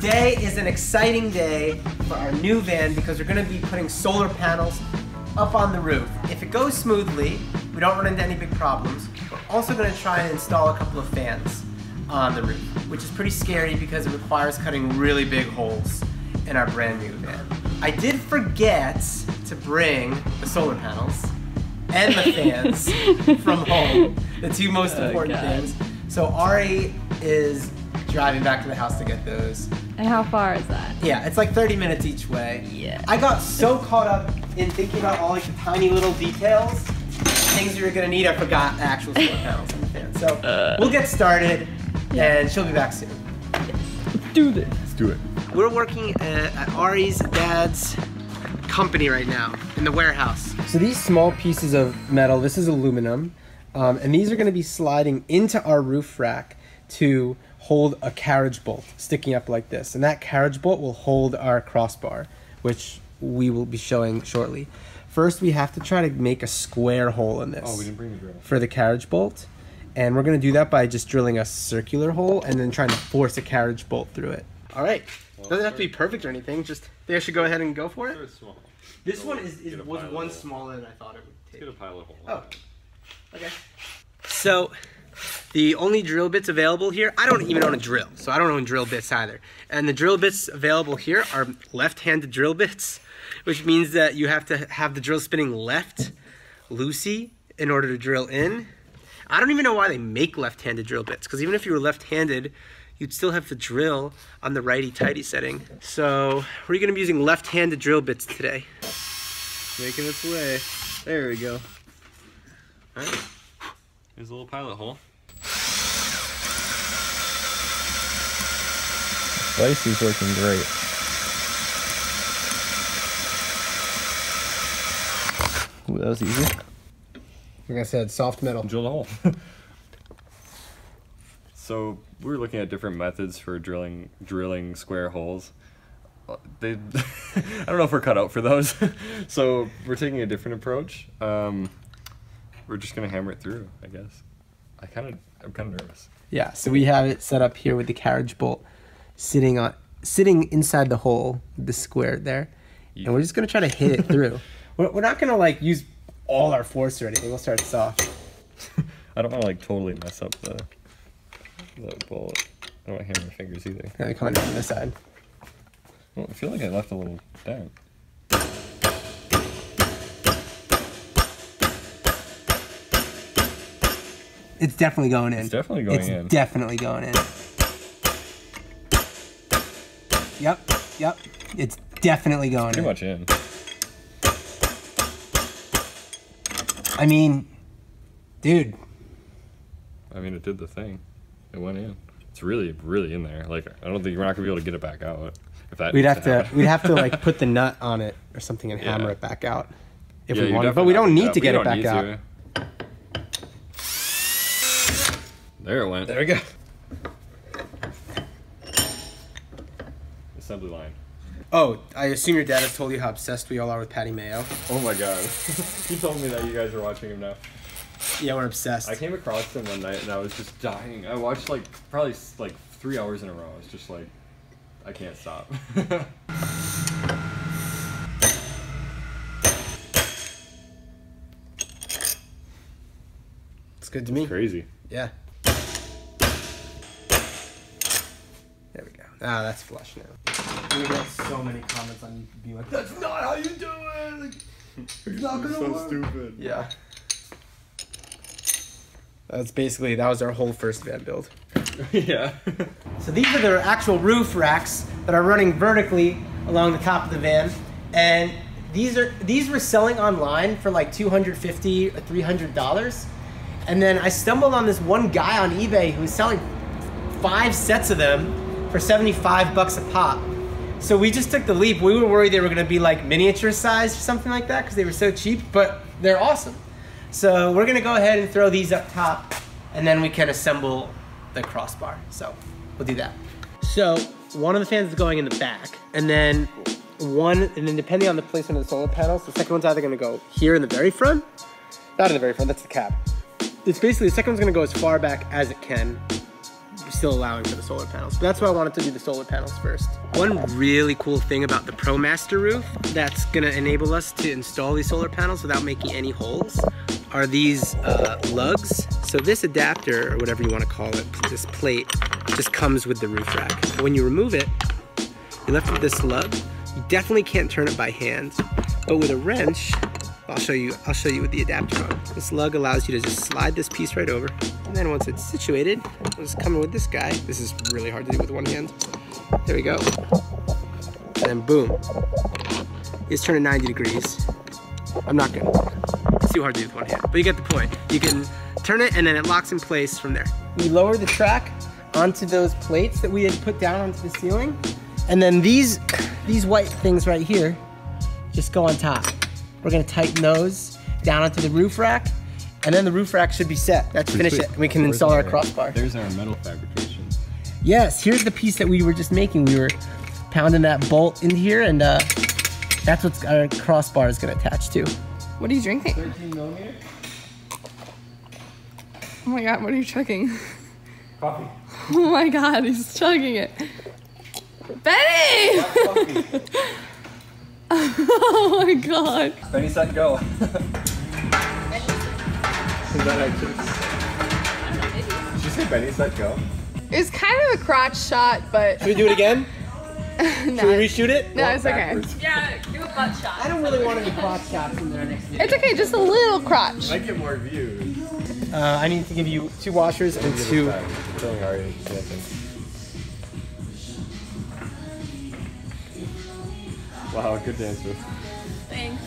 Today is an exciting day for our new van because we're going to be putting solar panels up on the roof. If it goes smoothly, we don't run into any big problems. We're also going to try and install a couple of fans on the roof, which is pretty scary because it requires cutting really big holes in our brand new van. I did forget to bring the solar panels and the fans from home, the two most important things. So Ari is driving back to the house to get those. And how far is that? Yeah, it's like 30 minutes each way. Yeah. I got so caught up in thinking about all like the tiny little details, things you're gonna need, I forgot the actual solar panels and the fan. So we'll get started and she'll be back soon. Let's do this. Let's do it. We're working at Ari's dad's company right now in the warehouse. So these small pieces of metal, this is aluminum, and these are gonna be sliding into our roof rack to hold a carriage bolt sticking up like this. And that carriage bolt will hold our crossbar, which we will be showing shortly. First, we have to try to make a square hole in this. Oh, we didn't bring the drill. For the carriage bolt. And we're gonna do that by just drilling a circular hole and then trying to force a carriage bolt through it. All right, doesn't have to be perfect or anything, just think I should go ahead and go for it? Very small. This one was one smaller than I thought it would take. Let's get a pilot hole. Oh, okay. So, the only drill bits available here, I don't even own a drill, so I don't own drill bits either. And the drill bits available here are left-handed drill bits, which means that you have to have the drill spinning left, loosey, in order to drill in. I don't even know why they make left-handed drill bits, because even if you were left-handed, you'd still have to drill on the righty-tighty setting. So we're gonna be using left-handed drill bits today. Making its way. There we go. All right. Here's a little pilot hole. Slice is working great. Ooh, that was easy. Like I said, soft metal. Drill the hole. So we were looking at different methods for drilling square holes. I don't know if we're cut out for those. So we're taking a different approach. We're just gonna hammer it through, I guess. I'm kind of nervous. Yeah, so we have it set up here with the carriage bolt sitting inside the hole, the square there, and we're just gonna try to hit it through. We're not gonna like use all our force or anything. We'll start soft. I don't want to like totally mess up the bolt. I don't want to hammer my fingers either. Now come on down this side. Well, I feel like I left a little down. It's definitely going in. It's definitely going in. It's definitely going in. Yep. It's definitely going in. Pretty much in. I mean, dude. I mean, it did the thing. It went in. It's really, really in there. Like, I don't think we're not gonna be able to get it back out. If that we'd have to like put the nut on it or something and hammer it back out if we wanted. But definitely we don't need have to get it back out. There it went. There we go. Assembly line. Oh, I assume your dad has told you how obsessed we all are with Patty Mayo. Oh my god. He told me that you guys are watching him now. Yeah, we're obsessed. I came across him one night and I was just dying. I watched like probably like 3 hours in a row. I was just like, I can't stop. It's good to me. Crazy. Yeah. There we go. Ah, that's flush now. We get so many comments on YouTube being like, "That's not how you do it. Like, it's not gonna work." So stupid. Yeah. That was our whole first van build. Yeah. So these are the actual roof racks that are running vertically along the top of the van, and these were selling online for like $250 or $300, and then I stumbled on this one guy on eBay who was selling 5 sets of them for $75 a pop. So we just took the leap. We were worried they were gonna be like miniature size or something like that because they were so cheap, but they're awesome. So we're gonna go ahead and throw these up top, and then we can assemble the crossbar. So we'll do that. So one of the fans is going in the back, and then depending on the placement of the solar panels, the second one's either gonna go here in the very front, not in the very front, that's the cab. It's basically, the second one's gonna go as far back as it can, still allowing for the solar panels. But that's why I wanted to do the solar panels first. One really cool thing about the Promaster roof that's gonna enable us to install these solar panels without making any holes are these lugs. So this adapter, or whatever you wanna call it, this plate, just comes with the roof rack. But when you remove it, you're left with this lug. You definitely can't turn it by hand, but with a wrench, I'll show you with the adapter on. This lug allows you to just slide this piece right over. And then once it's situated, it's coming with this guy. This is really hard to do with one hand. There we go. And then boom. It's turning 90 degrees. I'm not gonna. It's too hard to do with one hand, but you get the point. You can turn it and then it locks in place from there. We lower the track onto those plates that we had put down onto the ceiling. And then these white things right here just go on top. We're gonna tighten those down onto the roof rack, and then the roof rack should be set. Let's finish it, and we can install our crossbar. There's our metal fabrication. Yes, here's the piece that we were just making. We were pounding that bolt in here, and that's what our crossbar is gonna attach to. What are you drinking? 13mm. Oh my god, what are you chugging? Coffee. Oh my god, he's chugging it. Benny! Oh my god. Benny, set, go. Is that actually? Did you say Benny, set, go? It's kind of a crotch shot, but Should we do it again? no. Should we reshoot it? No, it's okay. Yeah, do a butt shot. I don't really want any crotch shots in there next year. It's okay, just a little crotch. Might get more views. I need to give you 2 washers and 2. Telling Ari dancing. Wow, good dance move. Thanks.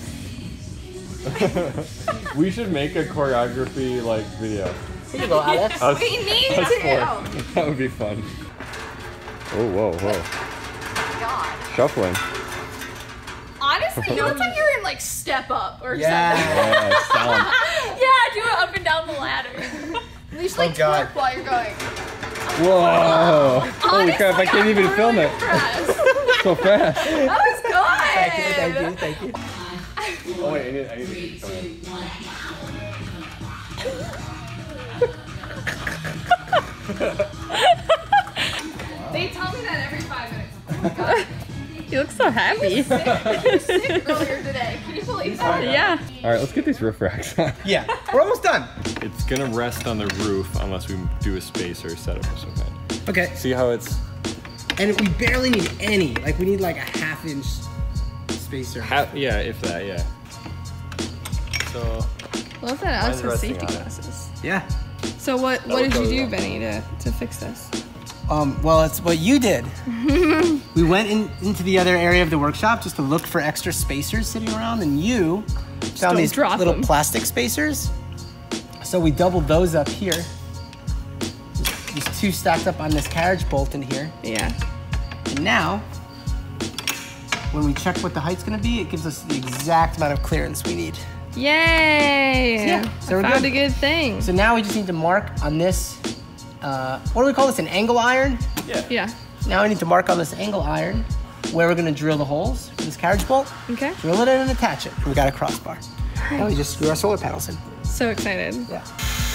We should make a choreography like video. Here you go, Alex. Us- We need us to. four. That would be fun. Oh, whoa. God. Shuffling. Honestly, you look like you're in like Step Up or Yeah. Yeah, sound. something. Yeah, do it up and down the ladder. You should like God. twerk while you're going. Whoa. Holy crap, I can't even film it. Impressed. So fast. That was good. Thank you. Oh wait, I need to come in. They tell me that every 5 minutes. Oh my god. You look so happy. You were sick earlier today. Can you believe that? Yeah. Alright, let's get these roof racks on. Yeah, we're almost done. It's gonna rest on the roof unless we do a spacer setup of some kind. Okay, See how it's and we barely need any. Like, we need like a 1/2 inch spacer. yeah, if that, yeah. So Love that Mine's Alex has resting safety on it. glasses. Yeah. So what did you goes do, on. Benny, to fix this? Well, it's what you did. We went into the other area of the workshop just to look for extra spacers sitting around, and you found don't these drop little them. plastic spacers. So we doubled those up here. There's 2 stacked up on this carriage bolt in here. Yeah. And now, when we check what the height's gonna be, it gives us the exact amount of clearance we need. Yay! Yeah, so I we're found good. a good thing. So now we just need to mark on this, what do we call this, an angle iron? Yeah. Now we need to mark on this angle iron where we're gonna drill the holes for this carriage bolt. Okay. Drill it in and attach it. And we got a crossbar. Now we just screw our solar panels in. So excited. Yeah.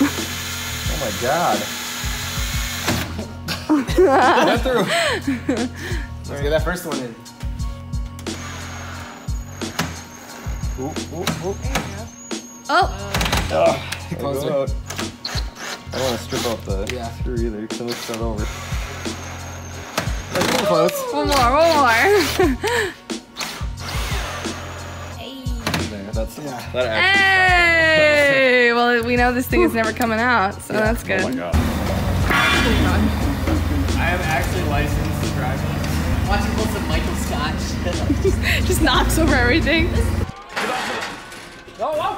oh my god. Get through. Let's get that first one in. Ooh. Oh! Closer. I don't want to strip out the Yeah. screw either, because then let's start over. Close. One more. There, that's Yeah. that actually. Hey! Well, we know this thing is never coming out, so that's good. Oh my god. I am actually licensed to drive. Watching both of Michael Scott. Just knocks over everything. Whoa.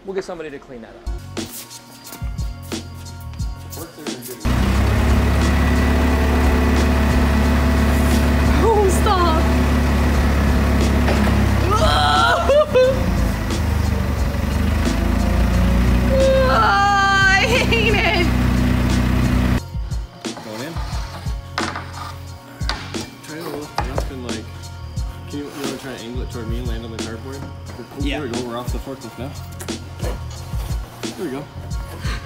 We'll get somebody to clean that up. Oh, stop! I hate it! Going in. Try to look up and like, you want to try to angle it toward me and land on the cardboard? Yeah. There we go, we're off the forklift now. There we go.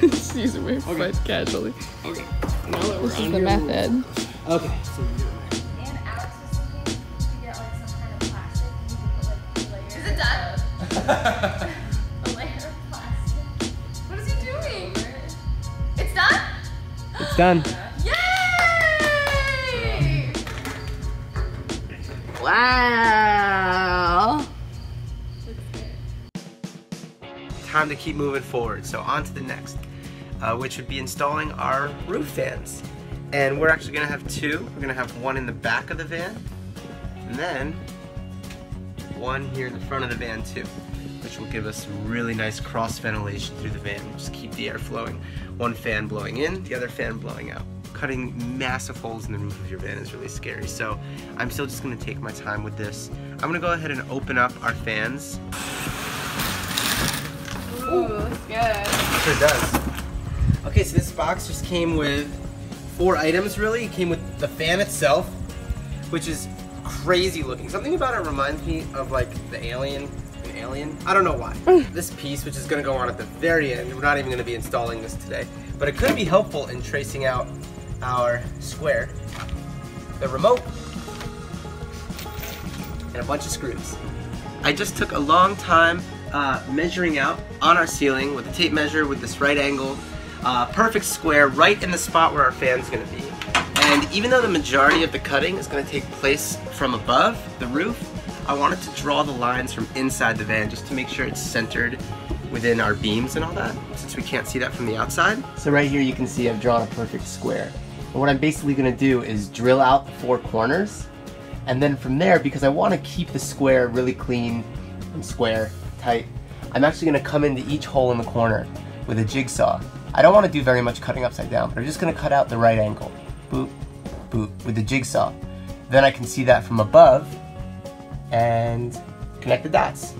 Just using my foot casually. Okay. Now that we're This on is the here, method. Okay. So we do it. And Alex was thinking to get like some kind of plastic. You could put like layers. Is it done? A layer of plastic. What is he doing? It's done? It's done. Yay! Wow. Time to keep moving forward. So on to the next, which would be installing our roof fans. And we're actually gonna have two. We're gonna have one in the back of the van, and then one here in the front of the van too, which will give us really nice cross ventilation through the van. Just keep the air flowing. One fan blowing in, the other fan blowing out. Cutting massive holes in the roof of your van is really scary. So I'm still just gonna take my time with this. I'm gonna go ahead and open up our fans. Ooh, looks good. Sure does. Okay, so this box just came with 4 items really. It came with the fan itself, which is crazy looking. Something about it reminds me of like the Alien. I don't know why. This piece, which is gonna go on at the very end, we're not even gonna be installing this today, but it could be helpful in tracing out our square, the remote, and a bunch of screws. I just took a long time measuring out on our ceiling with a tape measure with this right angle, perfect square right in the spot where our fan's gonna be. And even though the majority of the cutting is gonna take place from above the roof, I wanted to draw the lines from inside the van just to make sure it's centered within our beams and all that, since we can't see that from the outside. So right here you can see I've drawn a perfect square. And what I'm basically gonna do is drill out the 4 corners, and then from there, because I wanna keep the square really clean and square, tight, I'm actually gonna come into each hole in the corner with a jigsaw. I don't wanna do very much cutting upside down, but I'm just gonna cut out the right angle. Boop, boop, with the jigsaw. Then I can see that from above and connect the dots.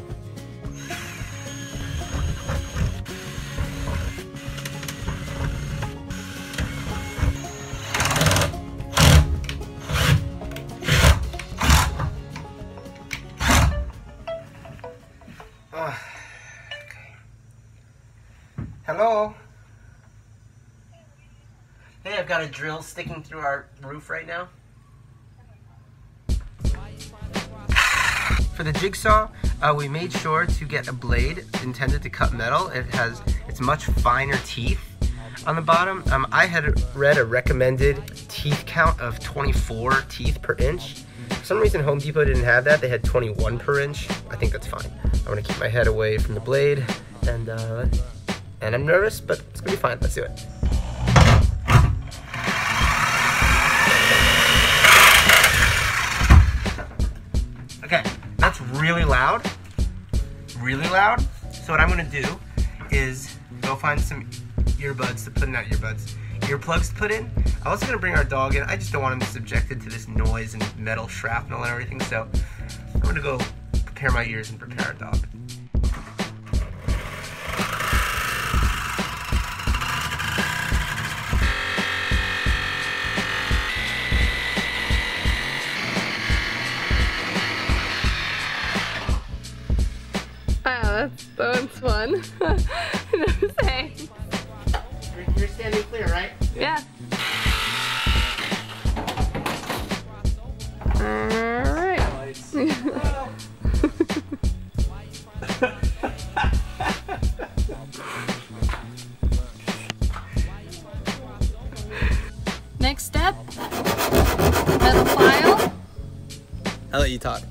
Hello? Hey, I've got a drill sticking through our roof right now. For the jigsaw, we made sure to get a blade intended to cut metal. It's much finer teeth on the bottom. I had read a recommended teeth count of 24 teeth per inch. For some reason Home Depot didn't have that. They had 21 per inch. I think that's fine. I'm gonna keep my head away from the blade, and I'm nervous, but it's gonna be fine. Let's do it. Okay, that's really loud. Really loud. So what I'm gonna do is go find some earbuds to put in, not earbuds, earplugs to put in. I'm also gonna bring our dog in. I just don't want him subjected to this noise and metal shrapnel and everything, so I'm gonna go prepare my ears and prepare our dog. Wow, that's fun. No saying. You're standing clear, right? Yeah. Alright. Next step, metal file. I'll let you talk.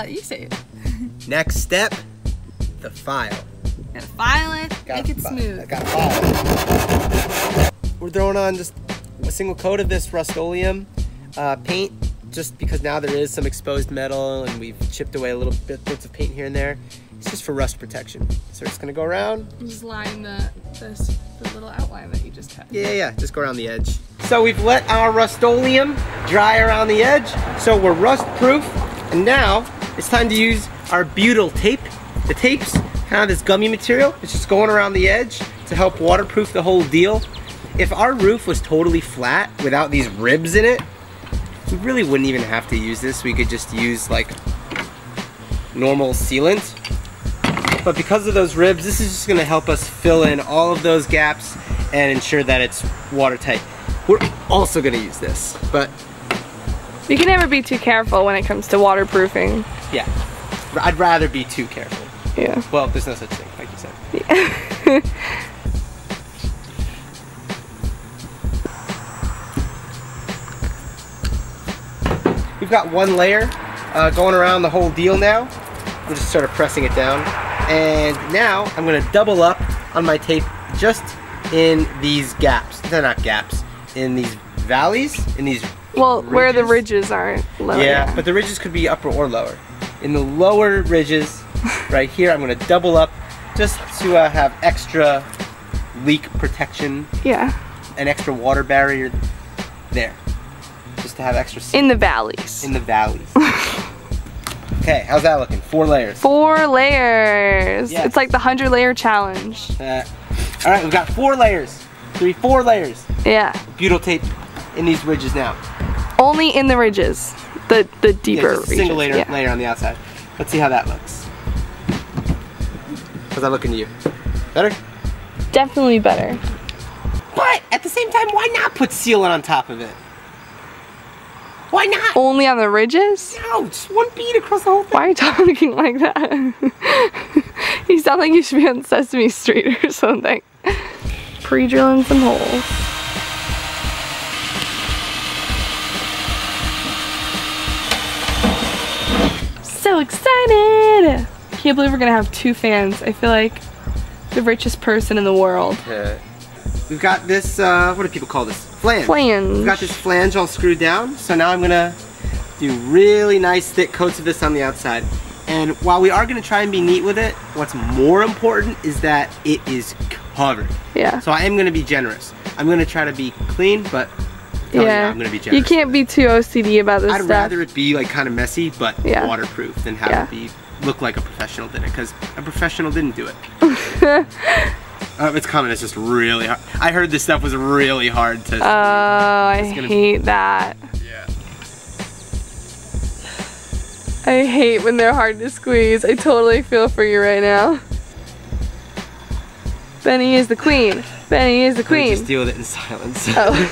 You say it. Next step, the file. Gotta file it, make it smooth. Got file. We're throwing on just a single coat of this Rust-Oleum paint, just because now there is some exposed metal and we've chipped away a little bits of paint here and there. It's just for rust protection. So we're just gonna go around. Just line the little outline that you just had. Yeah, just go around the edge. So we've let our Rust-Oleum dry around the edge, so we're rust proof, and now it's time to use our Butyl Tape. The tape's kind of this gummy material. It's just going around the edge to help waterproof the whole deal. If our roof was totally flat without these ribs in it, we really wouldn't even have to use this. We could just use like normal sealant but because of those ribs, this is just gonna help us fill in all of those gaps and ensure that it's watertight. We're also gonna use this, but You can never be too careful when it comes to waterproofing. yeah, I'd rather be too careful. Yeah. Well, there's no such thing, like you said. Yeah. We've got one layer going around the whole deal now. I'm just sort of pressing it down. And now I'm gonna double up on my tape just in these gaps. They're not gaps, in these valleys, in these Well, where the ridges. ridges aren't low. Yeah, but the ridges could be upper or lower. In the lower ridges, right here, I'm gonna double up just to have extra leak protection, Yeah. an extra water barrier there. Just to have extra In the valleys. in the valleys. Okay, how's that looking? 4 layers. 4 layers. Yeah. It's like the 100-layer challenge. All right, we've got 4 layers. 4 layers. Yeah. Butyl tape in these ridges now. Only in the ridges. The deeper Yeah, just a single regions. layer, Yeah. layer on the outside. Let's see how that looks. How's that looking to you? Better? Definitely better. But at the same time, why not put sealant on top of it? Why not? Only on the ridges? No, just one bead across the whole thing. Why are you talking like that? You sound like you should be on Sesame Street or something. Pre-drilling some holes. So excited! Can't believe we're gonna have 2 fans. I feel like the richest person in the world. We've got this, what do people call this? Flange. Flange. We've got this flange all screwed down, so now I'm gonna do really nice thick coats of this on the outside. And while we are gonna try and be neat with it, what's more important is that it is covered. Yeah. So I am gonna be generous. I'm gonna try to be clean, but I'm gonna be generous. You can't be too OCD about this I'd stuff. rather it be like kind of messy, but Yeah. waterproof than have Yeah. it be look like a professional did it, because a professional didn't do it. It's coming. It's just really hard. I heard this stuff was really hard to. Oh, I gonna- hate that. Yeah. I hate when they're hard to squeeze. I totally feel for you right now. Benny is the queen. Benny is the Let me queen. just deal with it in silence. Oh.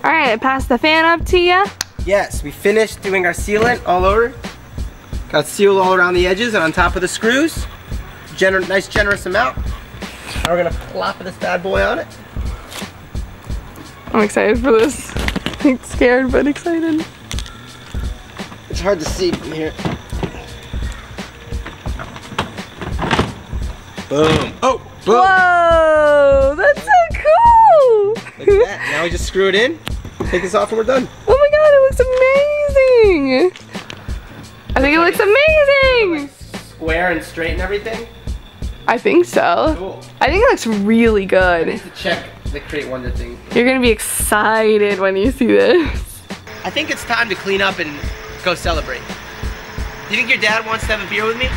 Alright, pass the fan up to ya. Yes, we finished doing our sealant all over. Got seal all around the edges and on top of the screws. Nice generous amount. Now we're gonna plop this bad boy on it. I'm excited for this. I'm scared but excited. It's hard to see from here. Boom. Oh, boom. Whoa, that's so cool. Look at that. Now we just screw it in, take this off, and we're done. Oh my god, it looks amazing. I think it looks amazing. Square and straight and everything. I think so. Cool. I think it looks really I good. need to check the Create Wonder thing. You're gonna be excited when you see this. I think it's time to clean up and go celebrate. You think your dad wants to have a beer with me?